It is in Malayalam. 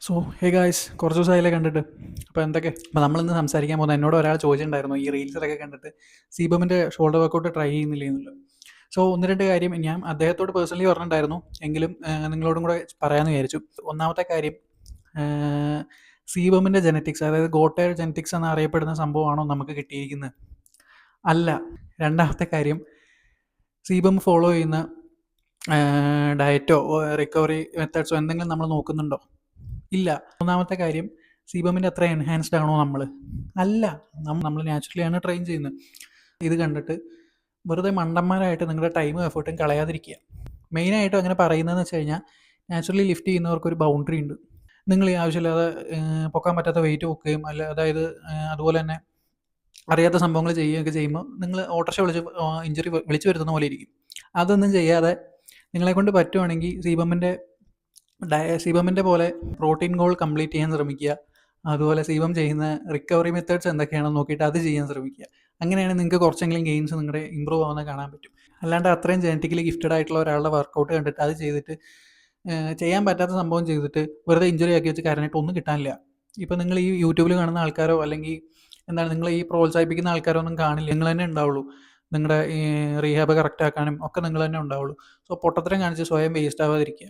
സോ ഹേ ഗായ്സ് കുറച്ച് ദിവസമായില്ലേ കണ്ടിട്ട്. അപ്പോൾ എന്തൊക്കെ അപ്പോൾ നമ്മളിന്ന് സംസാരിക്കാൻ പോകുന്നത്, എന്നോട് ഒരാൾ ചോദിച്ചിട്ടുണ്ടായിരുന്നു ഈ റീൽസിലൊക്കെ കണ്ടിട്ട് സീബമിൻ്റെ ഷോൾഡർ വർക്കൗട്ട് ട്രൈ ചെയ്യുന്നില്ല എന്നുള്ളത്. സോ ഒന്ന് രണ്ട് കാര്യം ഞാൻ അദ്ദേഹത്തോട് പേഴ്സണലി പറഞ്ഞിട്ടുണ്ടായിരുന്നു, എങ്കിലും നിങ്ങളോടും കൂടെ പറയാമെന്ന് വിചാരിച്ചു. ഒന്നാമത്തെ കാര്യം, സീബമിൻ്റെ ജെനറ്റിക്സ്, അതായത് ഗോട്ടയർ ജെനറ്റിക്സ് എന്നറിയപ്പെടുന്ന സംഭവമാണോ നമുക്ക് കിട്ടിയിരിക്കുന്നത്? അല്ല. രണ്ടാമത്തെ കാര്യം, സീബം ഫോളോ ചെയ്യുന്ന ഡയറ്റോ റിക്കവറി മെത്തേഡ്സോ എന്തെങ്കിലും നമ്മൾ നോക്കുന്നുണ്ടോ? ഇല്ല. മൂന്നാമത്തെ കാര്യം, സീബമിൻ്റെ അത്ര എൻഹാൻസ്ഡ് ആണോ നമ്മൾ? അല്ല. നമ്മൾ നാച്ചുറലി ആണ് ട്രെയിൻ ചെയ്യുന്നത്. ഇത് കണ്ടിട്ട് വെറുതെ മണ്ടന്മാരായിട്ട് നിങ്ങളുടെ ടൈമും എഫേർട്ടും കളയാതിരിക്കുക. മെയിനായിട്ടും അങ്ങനെ പറയുന്നതെന്ന് വെച്ച് കഴിഞ്ഞാൽ, നാച്ചുറലി ലിഫ്റ്റ് ചെയ്യുന്നവർക്ക് ഒരു ബൗണ്ടറി ഉണ്ട്. നിങ്ങൾ ഈ ആവശ്യമില്ലാതെ പൊക്കാൻ പറ്റാത്ത വെയിറ്റ് പൊക്കുകയും അതായത് അതുപോലെ തന്നെ അറിയാത്ത സംഭവങ്ങൾ ചെയ്യുകയൊക്കെ ചെയ്യുമ്പോൾ നിങ്ങൾ ഓട്ടോറിക്ഷ ഇഞ്ചുറി വിളിച്ചു വരുത്തുന്ന പോലെ ഇരിക്കും. അതൊന്നും ചെയ്യാതെ നിങ്ങളെ കൊണ്ട് പറ്റുവാണെങ്കിൽ സീബമിൻ്റെ പോലെ പ്രോട്ടീൻ ഗോൾ കംപ്ലീറ്റ് ചെയ്യാൻ ശ്രമിക്കുക. അതുപോലെ സീബം ചെയ്യുന്ന റിക്കവറി മെത്തേഡ്സ് എന്തൊക്കെയാണെന്ന് നോക്കിയിട്ട് അത് ചെയ്യാൻ ശ്രമിക്കുക. അങ്ങനെയാണ് നിങ്ങൾക്ക് കുറച്ചെങ്കിലും ഗെയിൻസ് നിങ്ങളുടെ ഇമ്പ്രൂവ് ആവുന്നത് കാണാൻ പറ്റും. അല്ലാണ്ട് അത്രയും ജനറ്റിക്കലി ഗിഫ്റ്റഡ് ആയിട്ടുള്ള ഒരാളുടെ വർക്കൗട്ട് കണ്ടിട്ട് അത് ചെയ്തിട്ട് ചെയ്യാൻ പറ്റാത്ത സംഭവം ചെയ്തിട്ട് വെറുതെ ഇഞ്ചുറി ആക്കി വെച്ച് കാരണമായിട്ട് ഒന്നും കിട്ടാനില്ല. ഇപ്പോൾ നിങ്ങൾ ഈ യൂട്യൂബിൽ കാണുന്ന ആൾക്കാരോ അല്ലെങ്കിൽ എന്താണ് നിങ്ങൾ ഈ പ്രോത്സാഹിപ്പിക്കുന്ന ആൾക്കാരോ ഒന്നും കാണില്ല. നിങ്ങൾ തന്നെ ഉണ്ടാവുള്ളൂ. നിങ്ങളുടെ ഈ റീഹാബ് കറക്റ്റ് ആക്കാനും ഒക്കെ നിങ്ങൾ തന്നെ ഉണ്ടാവുള്ളൂ. സോ പൊട്ടത്തരം കാണിച്ച് സ്വയം വേസ്റ്റ് ആവാതിരിക്കുക.